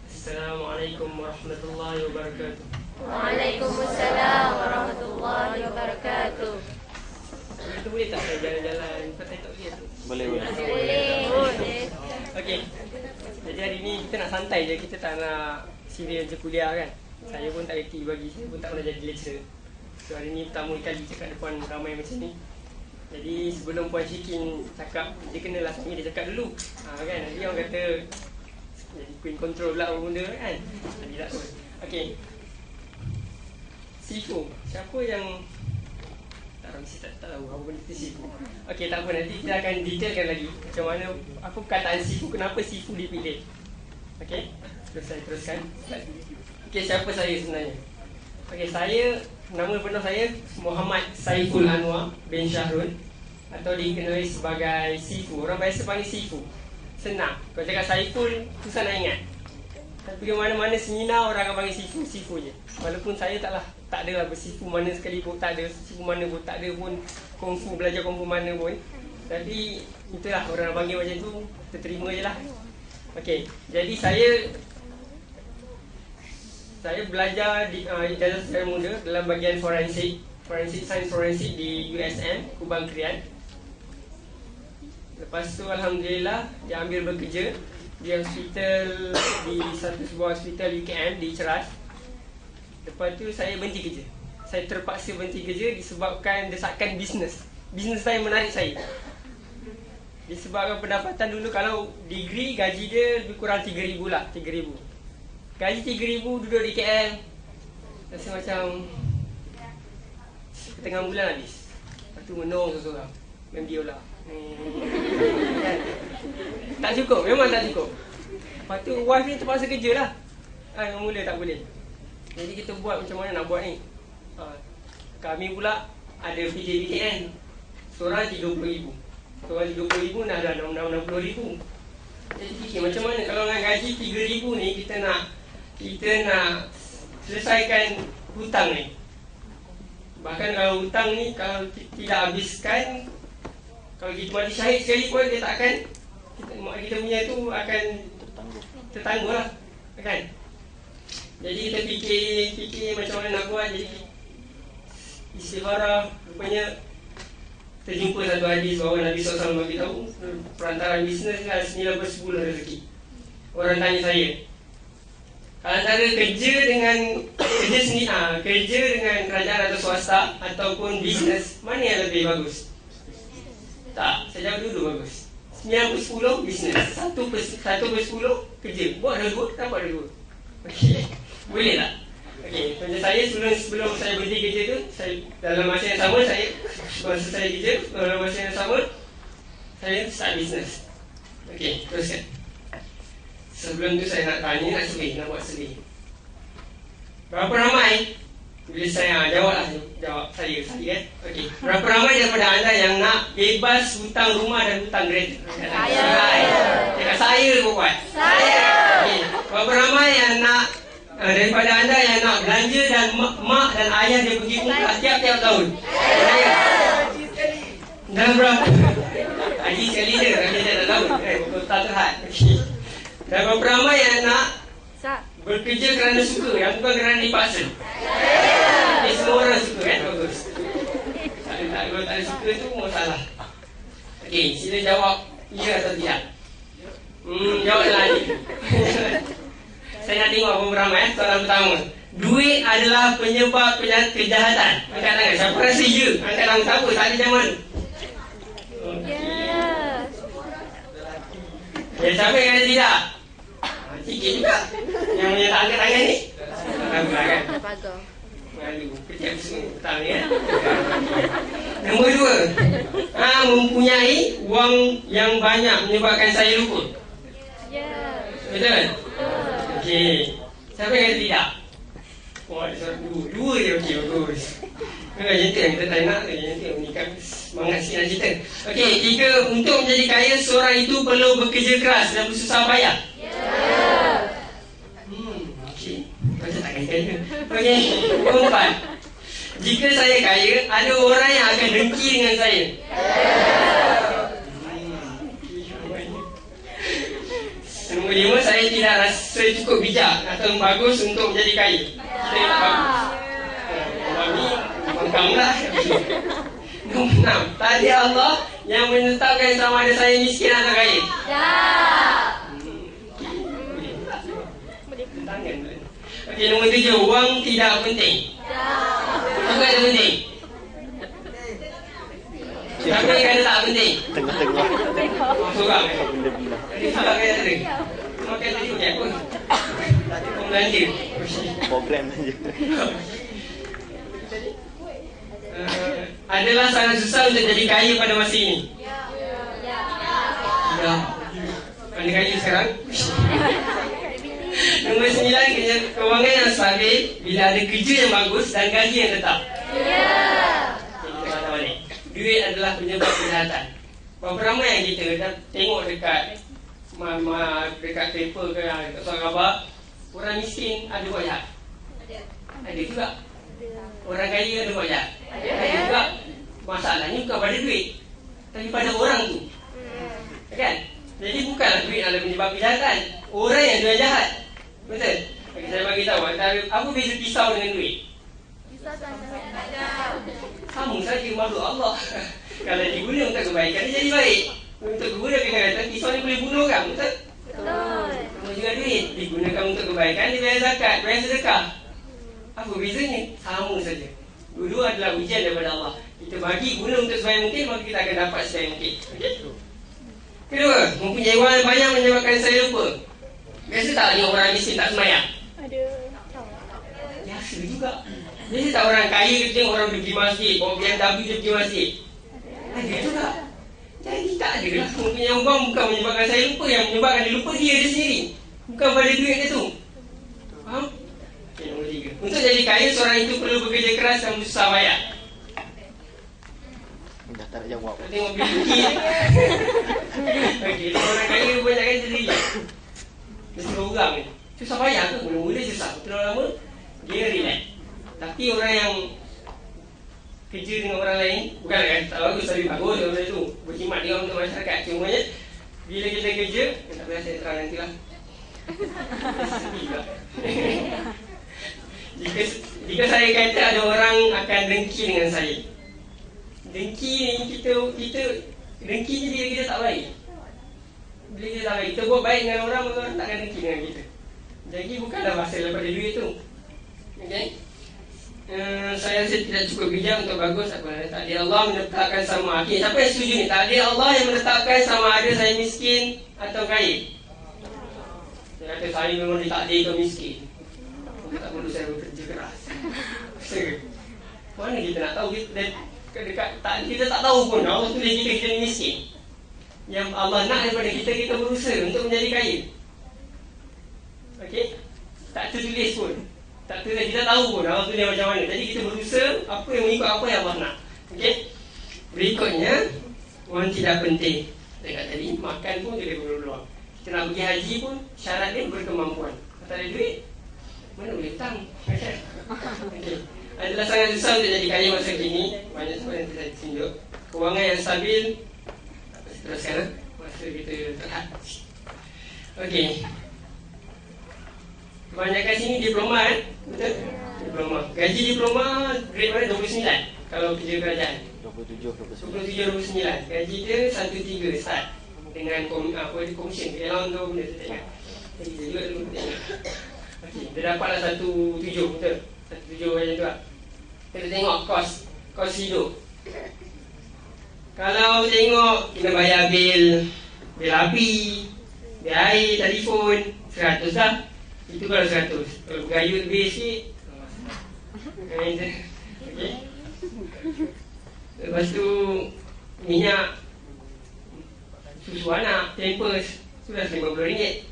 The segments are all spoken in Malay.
Assalamualaikum warahmatullahi wabarakatuh. Waalaikumsalam warahmatullahi wabarakatuh. Itu boleh tak saya jalan-jalan pakai tok dia tu? Boleh. Boleh. Okey. Jadi hari ni kita nak santai je, kita tak nak serius je kuliah kan. Saya pun tak reti bagi, saya pun tak pernah jadi lecturer. So hari ni pertama kali cakap depan ramai macam ni. Jadi sebelum Puan Syikin cakap, dia kenalah saya, dia cakap dulu. Kan, nanti orang kata jadi queen control pula benda kan. Jadi tak apa. Okey. Sifu, siapa yang mesti tak tahu apa benda tu sifu. Okey, tak apa, nanti kita akan detailkan lagi macam mana, apa perkataan sifu, kenapa sifu dipilih. Okey, terus saya teruskan. Okey, siapa saya sebenarnya? Okey, saya, nama benar saya Muhammad Saiful Anwar bin Syahrul, atau dikenali sebagai Sifu. Orang biasa panggil Sifu, senang. Kalau cakap Saiful, susah nak ingat. Tapi pergi mana-mana seminar, orang akan panggil Sifu, Sifu je. Walaupun saya tak ada lah bersifu mana sekali pun, tak ada sifu mana pun, tak ada pun kungfu, belajar kungfu mana pun. Tapi itulah, orang panggil macam tu, kita terima je lah. Okey, jadi saya belajar di ijazah secara muda dalam bahagian forensik science forensik di USM, Kubang Krian. Lepas tu alhamdulillah dia ambil bekerja di hospital, di satu sebuah hospital UKM di Ceras. Lepas tu saya berhenti kerja. Saya terpaksa berhenti kerja disebabkan desakan bisnes. Bisnes saya menarik saya. Disebabkan pendapatan dulu, kalau degree gaji dia lebih kurang 3,000 lah, 3,000. Gaji 3,000 duduk di KL, rasa macam setengah bulan habis. Lepas tu menung seorang-seorang, MDO lah. Kan? Tak cukup, memang tak cukup. Lepas tu wife ni terpaksa kerja lah. Mula tak boleh. Jadi kita buat macam mana nak buat ni. Kami pula ada PJBTN, seorang 30,000. Seorang 30,000 dah ada 60,000. Jadi fikir macam mana kalau dengan gaji 3,000 ni kita nak selesaikan hutang ni. Bahkan kalau hutang ni kalau tidak habiskan, kalau kita mati syahid sekali pun dia tak akan, kita punya tu akan tertangguh lah kan. Jadi kita fikir macam mana nak buat. Jadi istikharah, rupanya terjumpa satu hadis bahawa Nabi SAW beritahu perantaraan bisnes adalah 9/10 rezeki. Orang tanya saya, antara kerja dengan kerajaan atau swasta ataupun bisnes, mana yang lebih bagus? Tak, saya jawab dulu bagus. 9/10 bisnes, 1/10 kerja. Buat ada dua, dapat ada dua. Okey, boleh tak? Okey, macam saya sebelum saya berhenti kerja tu, saya dalam masa yang sama dalam masa yang sama saya start bisnes. Okey, teruskan. Sebelum tu saya nak tanya, nak buat sedih. Berapa ramai? Bila saya jawab saya kan. Okey, berapa ramai daripada anda yang nak bebas hutang rumah dan hutang kereta? Cakap saya buat. Saya. Okey, berapa ramai yang nak daripada anda yang nak belanja dan mak dan ayah dia pergi umrah tiap-tiap tahun? Saya. Dan berapa? Haji sekali je, haji tak tahun. Tak terhad. Okey. Dan berapa ramai yang nak bekerja kerana suka, yang bukan kerana dipaksa? Semua orang suka kan? Bagus. Kalau tak ada suka tu masalah. Okey, sila jawab ya atau tidak. Jawablah ni. Saya nak tengok apa ramai. Soalan pertama, duit adalah penyebab kejahatan. Angkat tangan. Siapa rasa ya? Angkat tangan. Siapa? Tak ada zaman. Siapa yang kata tidak? Sikit juga. Yang punya tak angkat tangan ni. Alhamdulillah kan? Malu. Kejap semua. Ya? Nombor 2. Mempunyai wang yang banyak menyebabkan saya lupa. Betul? Okey. Siapa yang kata tidak? Ada surat dua je. Okey, bagus. Macam tu yang kita tak nak. Macam tu ni kan semangat sikit nak cerita. Okey, 3. Untuk menjadi kaya, seorang itu perlu bekerja keras dan bersusah payah. Okey. Macam tak kaya. Okey, 4. Jika saya kaya, ada orang yang akan dengki dengan saya. kelima, saya tidak rasa cukup bijak atau bagus untuk menjadi kaya. Kita tak bagus. Mami, mengkamlah. Nombor 6, takdir Allah yang menetapkan sama ada saya miskin atau kaya. Tangan. Okey, nombor 7, wang tidak penting. Bukan tak penting. Siapa yang kata tak penting? Tengah-tengah. Seorang. Bila-bila. Dia salah kaya tadi. Makan tadi okey apa? Tadi pun belanja. Program saja. Adalah sangat susah untuk jadi kaya pada masa ini. Ya. Anda kaya sekarang? Nombor 9, kewangan yang stabil bila ada kerja yang bagus dan gaji yang tetap. Kita kata balik. Duit adalah penyebab kejahatan. Berapa ramai yang kita dah tengok dekat dekat paper ke dekat surat khabar, orang miskin ada buat jahat. Ada juga. Orang kaya ada buat jahat. Ada juga. Masalahnya bukan pada duit, tapi pada orang tu. Kan? Jadi bukanlah duit adalah penyebab kejahatan. Orang yang jual jahat. Betul? Okay, saya bagi tahu apa beza pisau dengan duit? Sama saja makhluk Allah. Kalau diguna untuk kebaikan, dia jadi baik. Untuk guna kebaikan, pisau ni boleh bunuh kan? Betul? Sama juga duit. Digunakan untuk kebaikan, dia bayar zakat, bayar sedekah. Apa bezanya? Sama saja. Dua-dua adalah ujian daripada Allah. Kita bagi guna untuk sebaik mungkin, maka kita akan dapat sebaik mungkin. Okay? Kedua, mempunyai wang yang banyak menyebabkan saya lupa. Biasa tak tengok orang miskin tak semayang? Biasa juga. Biasa tak orang kaya kita tengok orang pergi masjid, bawa BMW dia pergi masjid? Ada juga. Jadi tak ada lah. Mempunyai wang bukan menyebabkan saya lupa. Yang menyebabkan dia lupa dia sendiri. Bukan pada duit dia tu. Faham? Okay, nombor 3. Untuk jadi kaya, seorang itu perlu bekerja keras dan susah payah. Dah tak nak jawab. Kita tengok beli. Okey, orang kaya kebanyakan jadi dia suruh orang ni. Susah payah ke? Mula-mula susah. Terlalu lama, dia relax. Tapi orang yang kerja dengan orang lain, bukan kan, tak bagus, tapi bagus orang tu. Berkhidmat dia untuk masyarakat. Cumanya, bila kita kerja, tak payah saya terang nantilah. Sedih juga. Jika saya kata ada orang akan dengki dengan saya, dengki ni kita dengki je bila kita tak baik. Bila kita tak baik, kita buat baik dengan orang, maka orang tak akan dengki dengan kita. Jadi bukanlah bahasa daripada duit tu. Okay? Saya rasa tidak cukup bijak untuk bagus apa. Takdir Allah menetapkan sama. Okay, siapa yang setuju ni? Takdir Allah yang menetapkan sama ada saya miskin atau kaya. Saya kata saya memang ditakdirkan miskin. Tak perlu saya bekerja keras. Mana kita nak tahu? Kita tak tahu pun Allah tulis kita ni miskin. Yang Allah nak daripada kita, kita berusaha untuk menjadi kaya. Okey? Tak tertulis pun. Tak tertulis, kita tahu pun Allah tulis macam mana. Jadi kita berusaha apa yang mengikut apa yang Allah nak. Okey? Berikutnya, wang tidak penting. Dekat tadi, makan pun dia boleh peluang. Kita nak pergi haji pun, syarat dia berkemampuan. Kalau tak ada duit, mana boleh hutang. Okay. Adalah sangat susah untuk jadi kaya masa kini. Banyak sebab yang saya tunjuk. Kewangan yang stabil. Teruskan masa kita terhad. Okey. Kebanyakan sini diploma kan? Betul? Diploma. Gaji diploma grade mana? 29. Kalau kerja kerajaan 27, 29. Gaji dia 1.3 start. Dengan komisen. Allowance tu benda saya tak ingat. Jadi saya juga dulu tak ingat. Okay, dia dapatlah 1.7, betul? 1.7 macam tu lah. Kita tengok kos hidup. Kalau tengok kena bayar bil api, bil air, telefon, 100 dah. Itu kalau 100. Kalau bergayut lebih sikit, okay. Lepas tu minyak, susu anak, pampers, sudah RM50.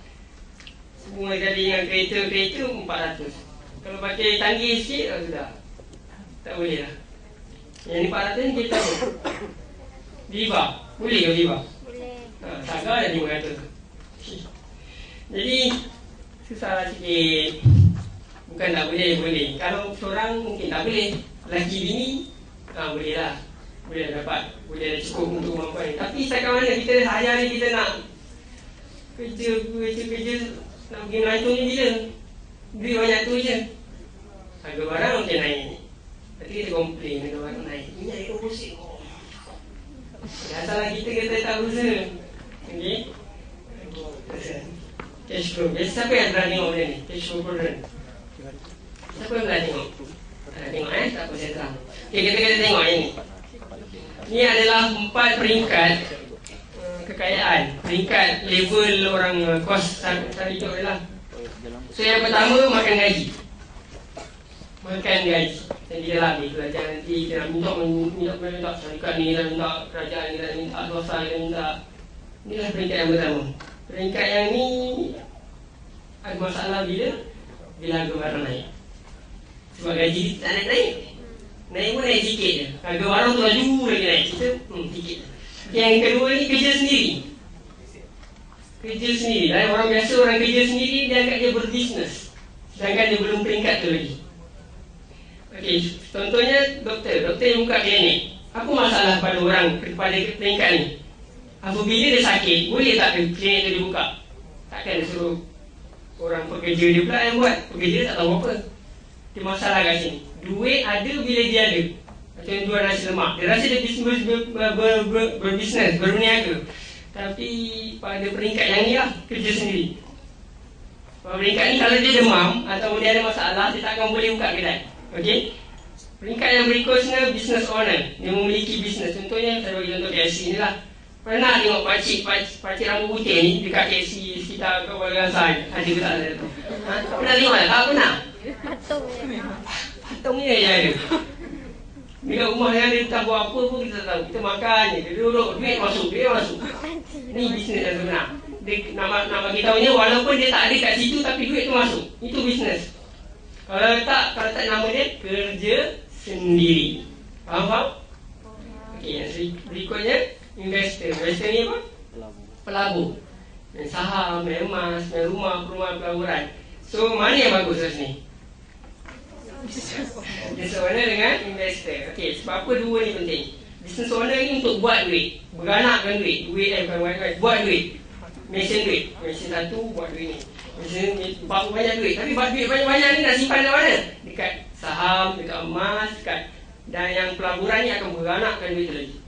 Semua jadi dengan kereta 400. Kalau pakai tanggih sikit, sudah tak boleh lah. Yang ni 400 ni kita tahu. Diva, boleh ke Diva? Boleh. Saga dah 500. Jadi susah sikit. Bukan tak boleh, boleh. Kalau seorang mungkin tak boleh. Lelaki bini, boleh lah. Boleh dapat, boleh cukup untuk kemampuan. Tapi setakat mana kita hari-hari kita nak kerja nak pergi melancong je gila. Duit banyak tu je. Harga barang macam naik. Nanti kita komplain harga barang naik. Minyak dia pusing. Asalnya kita kata tak usaha. Okay. Cash flow. Biasa siapa yang pernah tengok benda ni? Cash flow quadrant. Siapa yang pernah tengok? Tengok tak apa saya terang. Okay, kita tengok yang ni. Ni adalah 4 peringkat kekayaan. Peringkat level orang kos sara hidup dia lah. So yang pertama, makan gaji. Makan gaji. Jadi dia lah habis belajar nanti. Dia nak minta syarikat ni, dia minta kerajaan ni, dia minta swasta, dia minta. Inilah peringkat yang pertama. Peringkat yang ni ada masalah bila harga barang naik. Sebab gaji tak naik-naik. Naik pun naik sikit je. Harga barang tu laju lagi naik. Kita sikit. Yang kedua ni kerja sendiri. Kerja sendiri. Orang biasa orang kerja sendiri dia anggap dia berbisnes. Sedangkan dia belum peringkat tu lagi. Okey, contohnya doktor yang buka klinik. Apa masalah pada orang pada peringkat ni? Apabila dia sakit, boleh tak klinik tu dibuka? Takkan dia suruh orang pekerja dia pula yang buat. Pekerja dia tak tahu apa. Dia masalah kat sini. Duit ada bila dia ada. Macam jual nasi lemak. Dia rasa dia berbisnes, berniaga. Tapi pada peringkat yang ni lah, kerja sendiri. Pada peringkat ni kalau dia demam atau dia ada masalah, dia tak akan boleh buka kedai. Okey? Peringkat yang berikutnya, business owner. Dia memiliki bisnes. Contohnya, saya bagi contoh KFC ni lah. Pernah tengok pakcik rambut putih ni dekat KFC sekitar Kuala Lumpur. Ada ke tak ada tu? Pernah tengok tak? Tak pernah? Patungnya je ada. Dekat rumah yang dia tak buat apa pun kita tak tahu. Kita makan je. Dia duduk, duit masuk. Ni bisnes yang sebenar. Dia nak bagi tahunya walaupun dia tak ada kat situ tapi duit tu masuk. Itu bisnes. Kalau tak nama dia kerja sendiri. Faham? Okey, yang berikutnya investor. Investor ni apa? Pelabur. Main saham, main emas, main rumah, perumahan, pelaburan. So mana yang bagus kat sini? Business owner dengan investor. Okey, sebab apa dua ni penting? Business owner ni untuk buat duit, beranakkan duit. Buat duit. Mesin duit. Mesin satu buat duit ni. Mesin banyak duit. Tapi buat duit banyak-banyak ni nak simpan kat mana? Dekat saham, dekat emas, dekat. Dan yang pelaburan ni akan beranakkan duit tu lagi.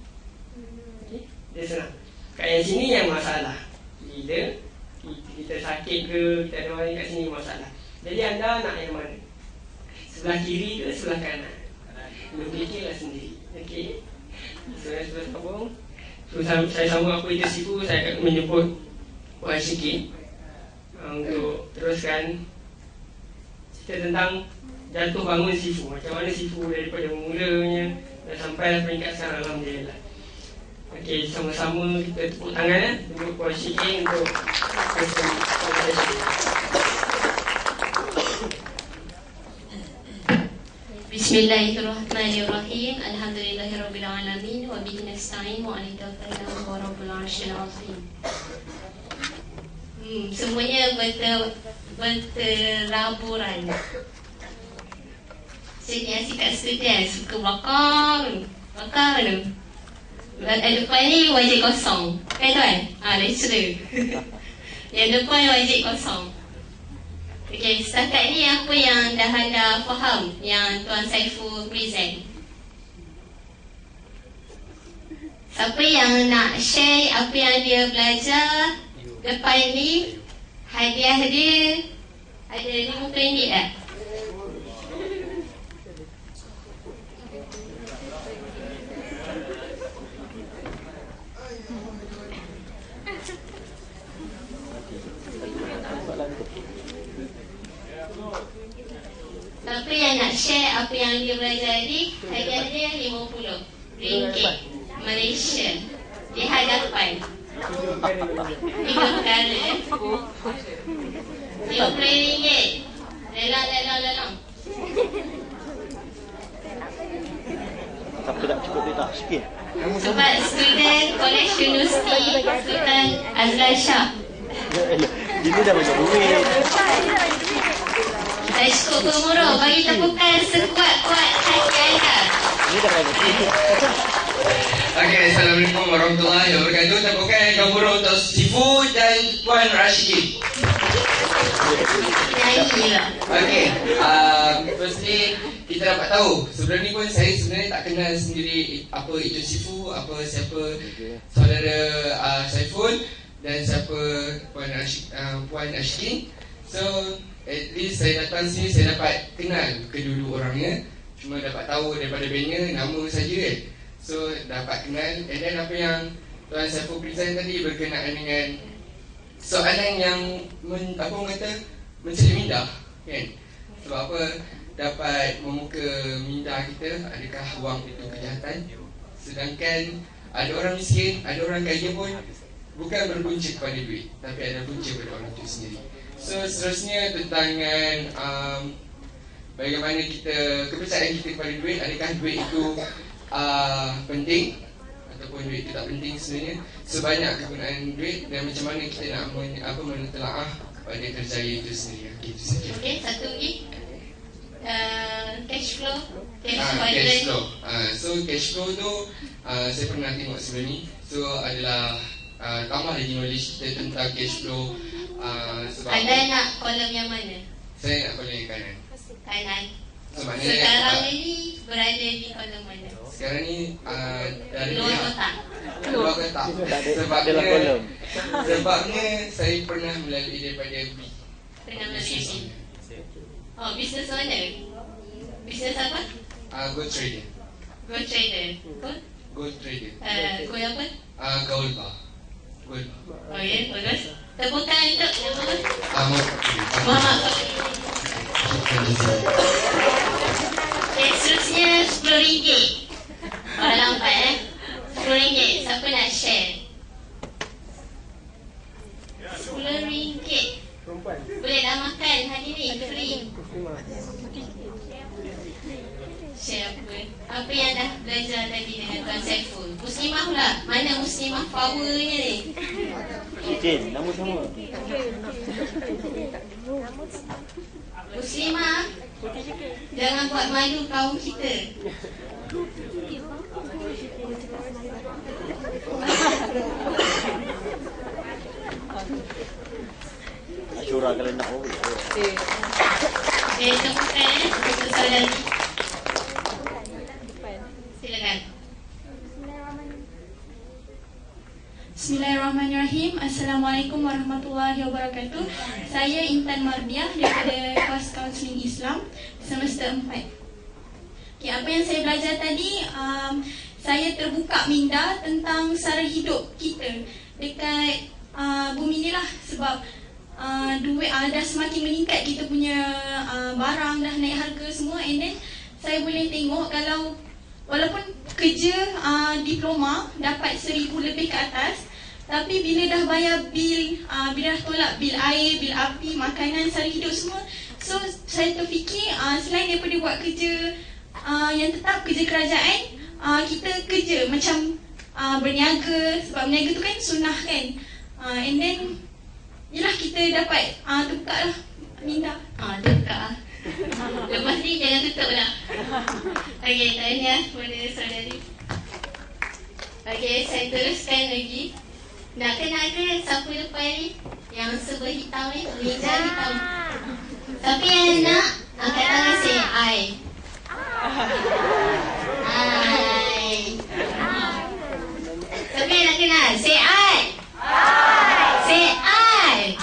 Okey, dia senang. Kat yang sini yang masalah. Bila kita sakit ke, kita ada orang kat sini masalah. Jadi anda nak yang mana? Sebelah kiri ke sebelah kanan? Fikirlah sendiri. Okey. Saya sambung. So, saya sambung apa itu situ. Saya akan menyebut sikit untuk teruskan cerita tentang jatuh bangun Sifu. Macam mana Sifu daripada mulanya dan sampai peringkat sekarang, alhamdulillah. Okey, sama-sama kita tepuk tangan untuk Puan Syikin untuk Bismillahirrahmanirrahim. Alhamdulillahirabbil alamin wa bihi nasta'in wa ala tawakkalna wa rabbul arsyil azim. Semuanya berteraburan. Sini asyik kat student suka belakang tu. Depan ni wajib kosong. Kan tuan? Lecturer. Yang depan wajib kosong. Okey, setakat ni apa yang dah anda faham yang Tuan Saiful present? Siapa yang nak share apa yang dia belajar lepas ni? Hadiah dia ada RM50 tak? Siapa yang nak share apa yang dia belajar ni, hadiah dia RM50 Malaysia di hadapan 3 perkara RM50. Lelang. Tapi tak cukup duit tak? Sikit. Sebab student College University Sultan Azlan Shah. Ini dah banyak duit. Saya cukup bermurah. Bagi tepukan sekuat-kuat hati anda. Ini dah banyak duit. Okey, Assalamualaikum warahmatullahi wabarakatuh. Tepukan yang buruk untuk Sifu dan Puan Rashidi. Nyanyi lah. Okey, firstly kita dapat tahu sebelum ni pun saya sebenarnya tak kenal sendiri apa itu Sifu, siapa saudara Saiful dan siapa Puan Rashidi. So at least saya datang sini saya dapat kenal kedua-dua orangnya. Cuma dapat tahu daripada banner nama saja kan. So dapat kenal. And then apa yang Tuan Saiful present tadi berkenaan dengan soalan yang mencari minda kan. Sebab apa dapat memuka minda kita, adakah wang itu kejahatan? Sedangkan ada orang miskin, ada orang kaya pun bukan berpunca kepada duit, tapi ada punca pada orang itu sendiri. So seterusnya tentang bagaimana kepercayaan kita kepada duit. Adakah duit itu penting ataupun duit itu tak penting sebenarnya? Sebanyak kegunaan duit dan macam mana kita nak menelaah kepada kerjaya itu sendiri. Okey, itu saja. Okey, satu lagi. Cash flow. Cash flow. So cash flow tu saya pernah tengok sebelum ni. So adalah tambah lagi knowledge kita tentang cash flow. Sebab Anda nak kolom yang mana? saya nak kolom yang kanan. Kanan. So maknanya Sekarang ini berada di kolom mana? sekarang ni dari Luar kotak. luar kotak. Dalam kolom. Sebabnya saya pernah melalui daripada B. Pernah melalui B. Oh, bisnes mana? Bisnes apa? Gold trader. Gold trader. Gold? Gold trader. Gold apa? Gold bar. Gold bar. Oh ya, bagus. Tepukan untuk nama Muhammad. Muhammad. Okay, seterusnya RM10. Orang lambat RM10. Siapa nak share? RM10. Boleh dah makan hari ni, free. Share apa? Apa yang dah belajar tadi dengan Tuan Saiful? Muslimah pula. Mana Muslimah powernya ni? Chicken, nama sama. Muslimah, jangan buat malu kaum kita. Asyura kalau nak boleh. Tepukan untuk saudari. Silakan. Bismillahirrahmanirrahim. Assalamualaikum warahmatullahi wabarakatuh. Saya Intan Mardiah daripada kelas Kaunseling Islam semester 4. Okay, apa yang saya belajar tadi, saya terbuka minda tentang sara hidup kita dekat bumi ni lah. Sebab duit dah semakin meningkat, kita punya barang dah naik harga semua. And then saya boleh tengok kalau walaupun kerja diploma dapat 1,000 lebih ke atas, tapi bila dah bayar bil, bila dah tolak bil air, bil api, makanan, sara hidup semua, so saya terfikir selain daripada buat kerja yang tetap, kerja kerajaan, kita kerja macam berniaga. Sebab berniaga tu kan sunnah kan. And then yelah, kita dapat terbuka lah minda. Terbuka lah. Lepas ni jangan tutup lah. Okey, tahniah kepada saudari. Okey, saya teruskan lagi. Nak kenal ke siapa depan ni? Yang serba hitam ni, meja hitam. Siapa yang nak? Angkat tangan say I. I. Siapa yang nak kenal? Say I. Say I.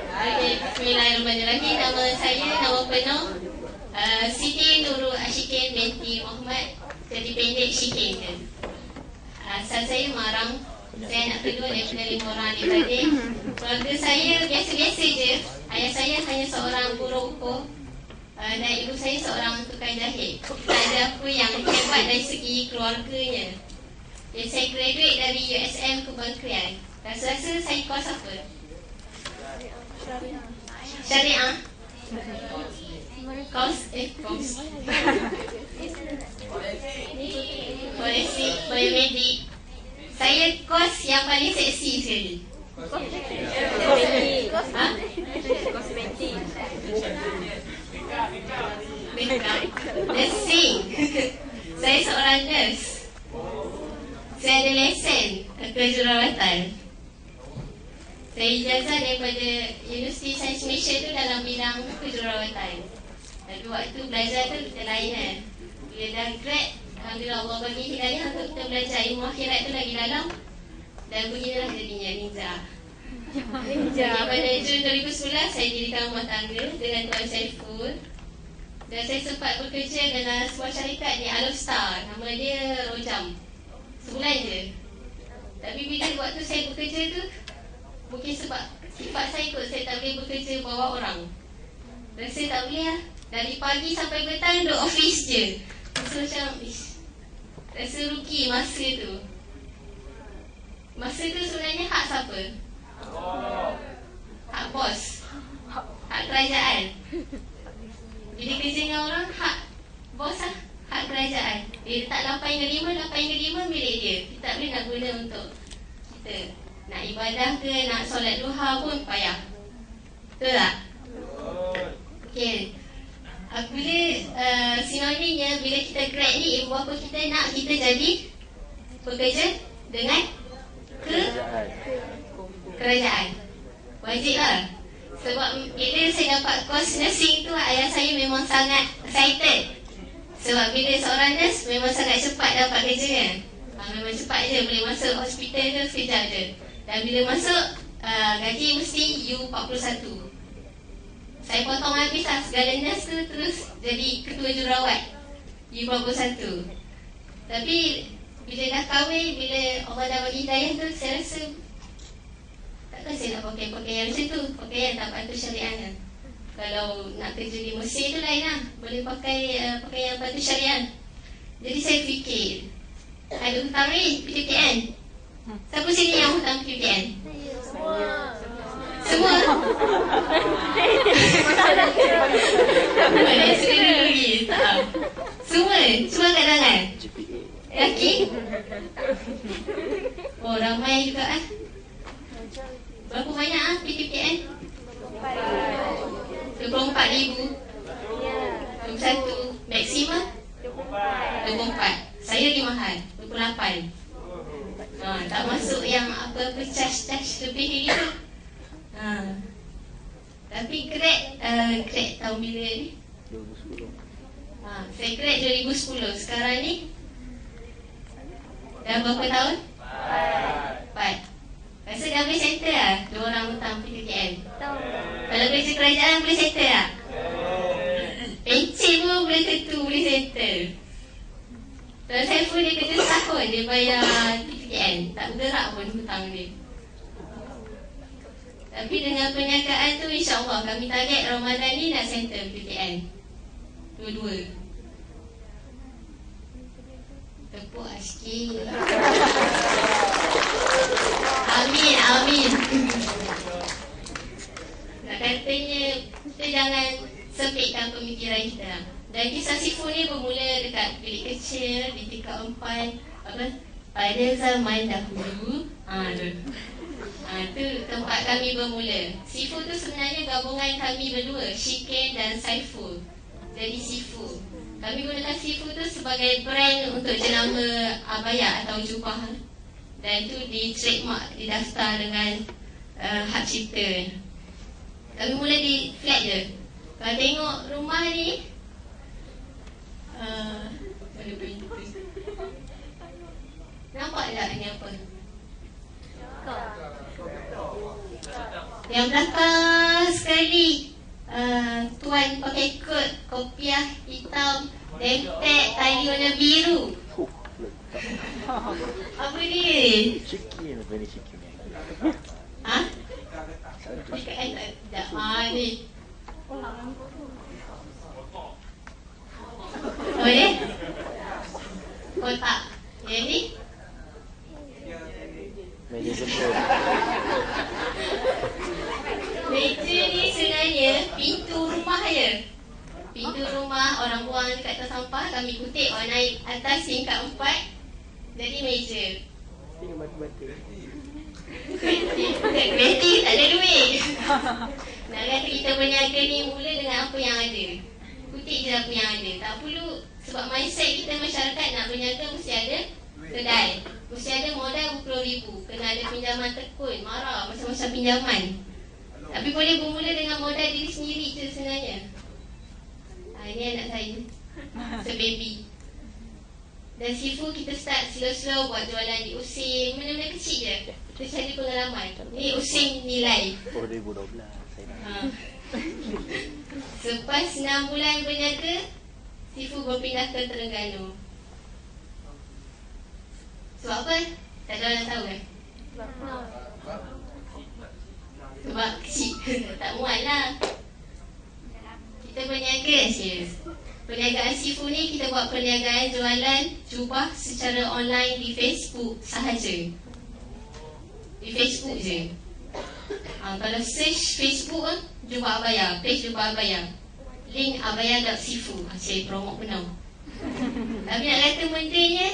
Okey, bismillahirrahmanirrahim. Nama saya, nama penuh Siti Nurul Ashikin binti Muhammad, jadi pendek Shikin je. Asal saya Marang. Saya anak kedua daripada 5 orang adik-beradik. Keluarga saya biasa-biasa je. Ayah saya hanya seorang buruh ukur dan ibu saya seorang tukang jahit. Tak ada apa yang hebat dari segi keluarganya. Jadi saya graduate dari USM Kementerian. Rasa-rasa saya kos apa? Syariah. Kos Forensik, biomedik. Saya kos yang paling seksi sekali. Nursing. Saya seorang nurse. saya ada lesen kejururawatan. Saya ijazah daripada Universiti Sains Malaysia tu dalam bidang kejururawatan. Tapi waktu belajar tu kita lain kan. Bila dah grad, alhamdulillah Allah bagi hidayah untuk kita belajar ilmu akhirat tu lagi dalam. Dan beginilah jadinya Ninja. Pada Jun 2011 saya dirikan rumah tangga dengan Tuan Saiful. Dan saya sempat bekerja dengan sebuah syarikat ni, Alostar. Nama dia Rojam. Sebulan je. Tapi bila waktu saya bekerja tu, mungkin sebab sifat saya kot, saya tak boleh bekerja bawah orang. Rasa tak boleh lah. Dari pagi sampai petang duduk office je. Rasa macam, rasa rugi masa tu. Masa tu sebenarnya hak siapa? Hak bos. Hak kerajaan. Bila kerja dengan orang, hak bos lah. Hak kerajaan. Dia letak lapan yang kelima milik dia. Kita tak boleh nak guna untuk kita. Nak ibadah ke, nak solat duha pun payah. Betul tak? Okay. Bila sinonimnya, bila kita grad ni, ibu bapa kita nak kita jadi pekerja dengan kerajaan. Wajib lah. Sebab bila saya dapat kos nursing tu, ayah saya memang sangat excited. Sebab bila seorang nurse memang sangat cepat dapat kerja kan. Memang cepat je, boleh masuk hospital tu sekejap je. Dan bila masuk, gaji mesti U41. Saya potong habis lah segala nurse tu, terus jadi ketua jururawat U41. Tapi bila dah kahwin, bila Allah dah bagi hidayah tu, saya rasa takkan saya nak pakai pakaian macam tu. Pakaian tak patut syariah kan. Kalau nak kerja di Mesir tu lain lah. Boleh pakai pakaian patut syariah. Jadi saya fikir, ada hutang ni PTPN. Siapa sini yang hutang PTPN? Semua? Mana segera lagi? Tak. Semua? Semua kat tangan? Laki? Oh, ramai juga ah. Berapa banyak ah PTPN? 24,000. 21. Maksimum? 24. Saya lagi mahal, 28. Tak masuk yang apa-apa charge lebih gitu. Tapi grad tahun bila ni? 2010. Saya grad 2010. Sekarang ni dah berapa tahun? 4. Rasa dah boleh settle lah 2 orang hutang PTPN. Kalau kerja kerajaan boleh settle tak? Pencen pun boleh tentu boleh settle. Kalau saya pun dia kerja setahun, dia bayar PTPN. Tak bergerak pun hutang dia. Tapi dengan perniagaan tu, insyaAllah kami target Ramadan ni nak settle PTPN. Dua-dua. Tepuk lah sikit. Amin. Nak katanya, kita jangan sempitkan pemikiran kita. Dan kisah Sifu ni bermula dekat bilik kecil di tingkat 4. Pada zaman dahulu. Tu tempat kami bermula. Sifu tu sebenarnya gabungan kami berdua, Shiken dan Saiful. Jadi Sifu. Kami gunakan Sifu tu sebagai brand untuk jenama abaya atau jubah. Dan itu di trademark, didaftar dengan hak cipta. Kami mula di flat je. Kalau tengok rumah ni, nampak tak ni apa? Yang belakang sekali, tuan pakai kot kopiah hitam, dempet, tali warna biru. Apa dia? Ciki apa ni ciki ni? Tak. Ni. Oh ya? Kotak. Yang ni? Meja jemput. Meja ni sebenarnya pintu rumah je. Pintu rumah orang buang dekat atas sampah, kami kutip orang naik atas tingkat 4. Jadi meja. Tengok batu-batu. Kreatif tak ada duit. Nak kata kita berniaga ni mula dengan apa yang ada. Kutip je apa yang ada. Tak perlu, sebab mindset kita masyarakat nak berniaga mesti ada kedai. Mesti ada modal RM20,000. Kena ada pinjaman tekun, marah, macam-macam pinjaman. Tapi boleh bermula dengan modal diri sendiri je sebenarnya. Ini anak saya, sebaby. Dan Sifu kita start slow-slow buat jualan di Using. Benda-benda kecil je. Kita cari pengalaman. Ni Using nilai. 2012 saya nak. Selepas 6 bulan berniaga, Sifu berpindah ke Terengganu. Sebab apa? Tak ada orang tahu kan? Sebab kecil. Tak muat lah. Kita berniaga serius. Perniagaan Sifu ni kita buat perniagaan jualan jubah secara online di Facebook sahaja. Di Facebook je. Kalau search Facebook jubah abaya, page jubah abaya, link abaya.sifu. Cik promote penuh. Tapi nak kata bendanya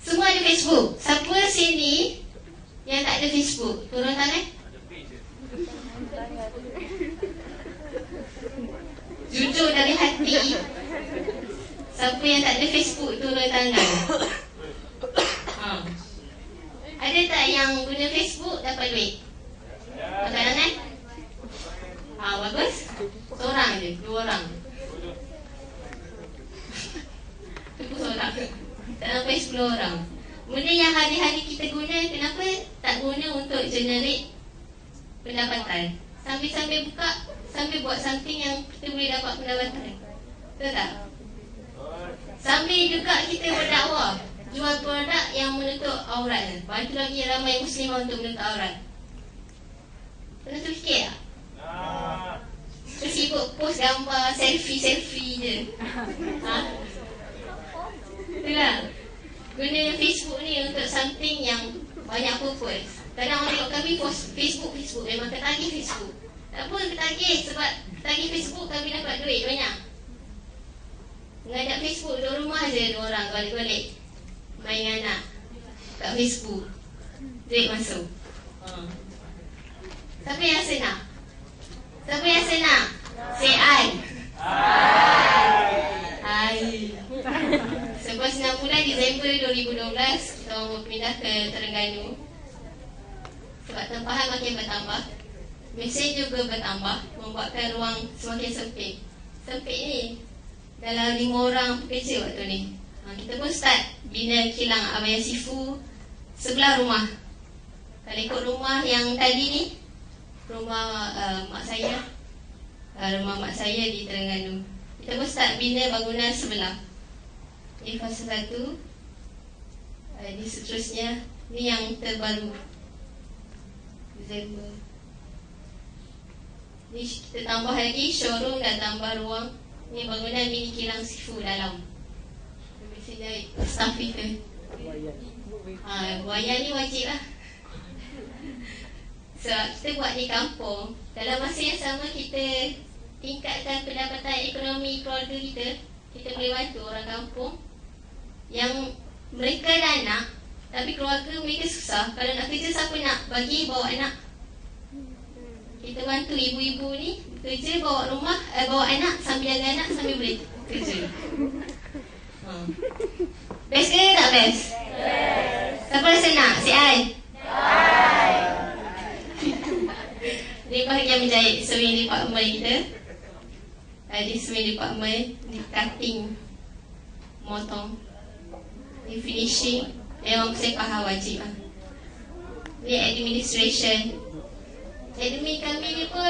semua ada Facebook. Siapa sini yang tak ada Facebook? Turun tangan. Jujur dari hati. Siapa yang tak ada Facebook turun tangan. Ada tak yang guna Facebook dapat duit? Angkat tangan. Bagus. Seorang je, 2 orang. Itu seorang. Tak sampai 10 orang. Benda yang hari-hari kita guna, kenapa tak guna untuk generate pendapatan? Sambil-sambil buka, sambil buat something yang kita boleh dapat pendapatan. Betul tak? Sambil juga kita berdakwah, jual produk yang menutup aurat. Bantu lagi ramai muslimah untuk menutup aurat. Pernah terfikir tak? Tersibuk post gambar selfie-selfie je. Itulah. Guna Facebook ni untuk something yang banyak purpose. Kadang orang tengok kami post Facebook memang ketagih Facebook. Tak apa ketagih, sebab ketagih Facebook kami dapat duit banyak. Mengajak Facebook duduk rumah je 2 orang balik-balik main anak kat Facebook, duit masuk. Siapa yang senang? Siapa yang senang? Say I. Hai. Selepas 6 bulan Disember 2012 kita orang berpindah ke Terengganu. Sebab tempahan makin bertambah, mesin juga bertambah, membuatkan ruang semakin sempit. Sempit ni dalam 5 orang pekerja waktu ni. Kita pun start bina kilang abaya Sifu sebelah rumah. Kalau ikut rumah yang tadi ni, rumah mak saya, rumah mak saya di Terengganu. Kita pun start bina bangunan sebelah. Ini fasa 1. Ini seterusnya. Ini yang terbaru, Disember. Ni kita tambah lagi showroom dan tambah ruang. Ni bangunan mini kilang Sifu dalam. Biasanya staff kita. Buaya ni wajib lah. Sebab kita buat di kampung. Dalam masa yang sama kita tingkatkan pendapatan ekonomi keluarga kita. Kita boleh bantu orang kampung yang mereka dah anak, tapi keluarga mereka susah. Kalau nak kerja, siapa nak bagi bawa anak? Kita bantu ibu-ibu ni kerja, bawa rumah, bawa anak, sambil jaga anak, sambil boleh kerja. Best ke tak best? Best. Siapa rasa nak? Si I? Ini bahagian menjahit sewing department kita. Di sewing department, di cutting, motong, di finishing. Memang saya faham wajib lah. Ni administration. Admin kami ni pun